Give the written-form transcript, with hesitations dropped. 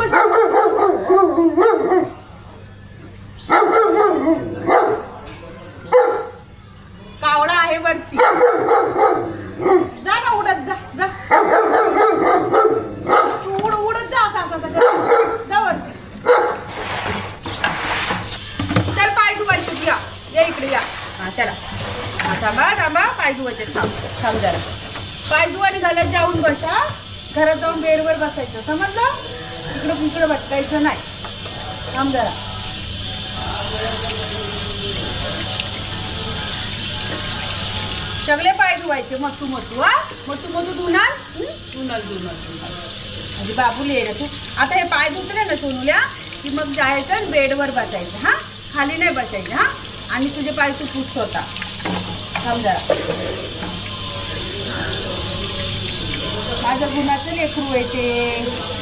बस. कावळा आहे वरती. जा ना उडत जा जा. तू उडत जा असं असं कर. जा वरती. चल पाय धुवायचे या इकडे या. हा चला. थांबा थांबा पाय धुवायचे. थांब जरा. पाय धुवानी झाल्यात जाऊन बसा. घरात जाऊन बेडवर बसायचं समजलं. इकडं इकडं भटकायचं नाही. थांब जरा. सगळे पाय धुवायचे मटू मटू. हा मटू मटू धुणार. म्हणजे बाबूला ये ना तू. आता हे पाय धुतले ना सोनूल्या की मग जायचं आणि बेडवर बसायचं. हा खाली नाही बसायचं. हा आणि तुझे पाय तू पुस होता. थांब जरा. माझं गुणाचं लेकरू आहे ते.